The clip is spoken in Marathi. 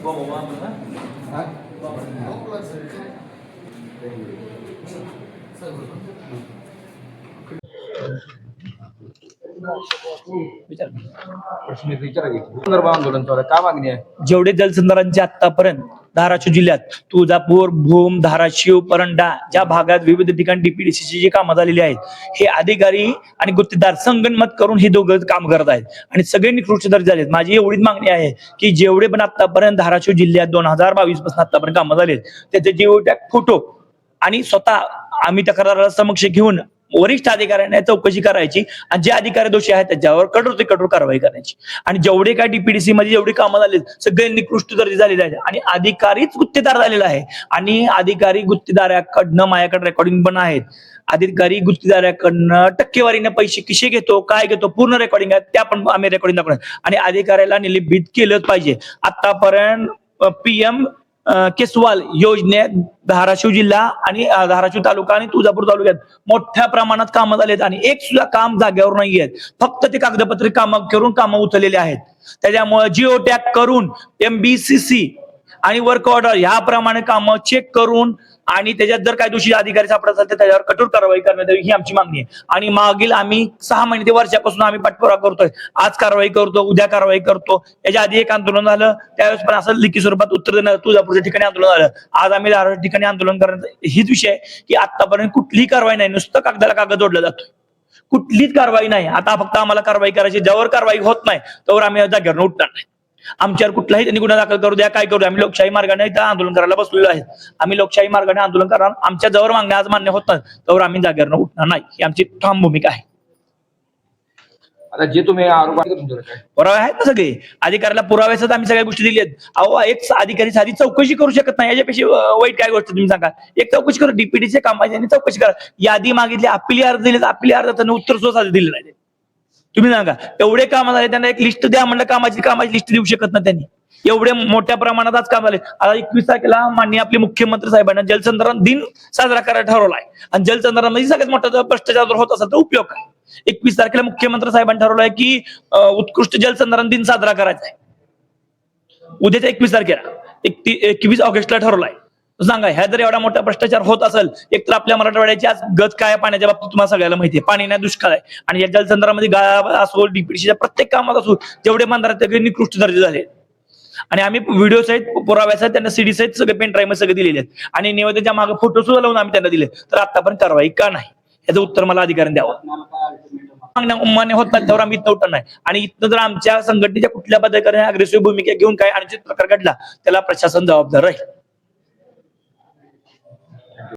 आंदोलन काय मागणी आहे? जेवढे जलसंधारणचे आतापर्यंत धाराशिव जिल्ह्यात तुळजापूर, भूम, धाराशिव, परंडा ज्या भागात विविध ठिकाणी डीपीडीसीची जी कामं झालेली आहेत, हे अधिकारी आणि गुत्तेदार संगनमत करून हे दोघं काम करत आहेत आणि सगळे निकृष्ट दर्जा झालेत. माझी एवढीच मागणी आहे की जेवढे पण आतापर्यंत धाराशिव जिल्ह्यात 2022 पासून आतापर्यंत कामं झालेत त्याचे जेवढे फोटो आणि स्वतः आम्ही तक्राराला समक्ष घेऊन वरिष्ठ अधिकाऱ्यांना चौकशी करायची आणि जे अधिकारी दोषी आहेत त्याच्यावर कठोर ते कठोर कारवाई करायची. आणि जेवढे काय डीपीडीसी मध्ये जेवढी कामं झाली सगळे निकृष्ट दर्जे झालेले आहेत आणि अधिकारीच गुत्तेदार झालेला आहे आणि अधिकारी गुत्तेदाराकडनं माझ्याकडे रेकॉर्डिंग पण आहेत. अधिकारी गुत्तेदाराकडनं टक्केवारीने पैसे कसे घेतो, काय घेतो, पूर्ण रेकॉर्डिंग आहे, त्या पण आम्ही रेकॉर्डिंग दाखवणार आणि अधिकाऱ्याला निलंबित केलंच पाहिजे. आतापर्यंत PM केसवाल योजनेत धाराशिव जिल्हा आणि धाराशिव तालुका आणि तुळजापूर तालुक्यात मोठ्या प्रमाणात कामं झालेत आणि एक सुद्धा काम जागेवर नाही आहेत. फक्त ते कागदपत्र कामं करून कामं उचललेले आहेत. त्याच्यामुळे जिओ टॅग करून MBCC आणि वर्क ऑर्डर ह्याप्रमाणे कामं चेक करून आणि त्याच्यात जर काही दोषी अधिकारी सापडत असेल तर त्याच्यावर कठोर कारवाई करण्यात यावी ही आमची मागणी आहे. आणि मागील आम्ही 6 महिने ते वर्षापासून आम्ही पाठपुरावा करतोय. आज कारवाई करतो, उद्या कारवाई करतो. याच्या आधी एक आंदोलन झालं त्यावेळेस पण असं लिखित स्वरूपात उत्तर देणं, तुळजापूरच्या ठिकाणी आंदोलन झालं. आज आम्ही धाराशिव ठिकाणी आंदोलन करण्याचा हीच विषय आहे की आतापर्यंत कुठलीही कारवाई नाही, नुसतं कागदाला कागद जोडला जातोय, कुठलीच कारवाई नाही. आता फक्त आम्हाला कारवाई करायची, ज्यावर कारवाई होत नाही त्यावर आम्ही जागेवर उठणार नाही. आमच्यावर कुठलाही त्यांनी गुन्हा दाखल करू द्या, काय करू द्या, आम्ही लोकशाही मार्गाने इथं आंदोलन करायला बसलेलो आहे. आम्ही लोकशाही मार्गाने आंदोलन करणार. आमच्या जवळ मागण्या आज मान्य होत नाही त्यावर आम्ही जागेवर उठणार नाही, ही आमची ठाम भूमिका आहे. आता जे तुम्ही आरोप पुरावे आहेत ना सगळे, अधिकाऱ्याला पुराव्यासच आम्ही सगळ्या गोष्टी दिल्या आहेत. अहो एक अधिकारी साधी चौकशी करू शकत नाही, याच्यापेक्षा वाईट काय गोष्ट तुम्ही सांगा. एक चौकशी करू, डीपीडीचे कामाची चौकशी करा. यादी मागितली, अपील अर्ज दिले, अपील अर्जाचं उत्तर सुद्धा दिलं नाही. तुम्ही सांगा एवढे काम झाले, त्यांना एक लिस्ट द्या म्हणलं, कामाची लिस्ट देऊ शकत नाही त्यांनी. एवढे मोठ्या प्रमाणात आज काम झाले. आता 21 तारखेला माननीय आपले मुख्यमंत्री साहेबांना जलसंधारण दिन साजरा करायला ठरवला आहे आणि जलसंधारण मध्ये सगळ्यात मोठा भ्रष्टाचार जर होत असेल तर उपयोग काय. 21 तारखेला मुख्यमंत्री साहेबांनी ठरवलं आहे की उत्कृष्ट जलसंधारण दिन साजरा करायचा आहे. उद्याच्या 21 तारखेला 21 ऑगस्टला ठरवलं आहे. सांगा ह्या जर एवढा मोठा भ्रष्टाचार होत असेल, एक तर आपल्या मराठवाड्याची आज गत काय पाण्याच्या बाबतीत तुम्हाला सगळ्याला माहिती आहे, पाणी नाही, दुष्काळ आहे. आणि या जलसंधारणामध्ये गाळा असो, डीपीडीसीच्या प्रत्येक कामात असो जेवढे बांधणार सगळे निकृष्ट दर्जे झाले. आणि आम्ही व्हिडिओ सहित, पुराव्या सहित, त्यांना CD सहित सगळे पेन ड्राईव्ह सगळे दिलेले आहेत आणि निवेदनाच्या मागे फोटो सुद्धा लावून आम्ही त्यांना दिले. तर आतापर्यंत कारवाई का नाही याचं उत्तर मला अधिकाऱ्यांनी द्यावं. मान्य होत नाही त्यावर आम्ही इथं उठणार नाही. आणि इथं जर आमच्या संघटनेच्या कुठल्या पदाधिकाऱ्याने अग्रेसिव्ह भूमिका घेऊन काय अनुचित प्रकार घडला त्याला प्रशासन जबाबदार राहील.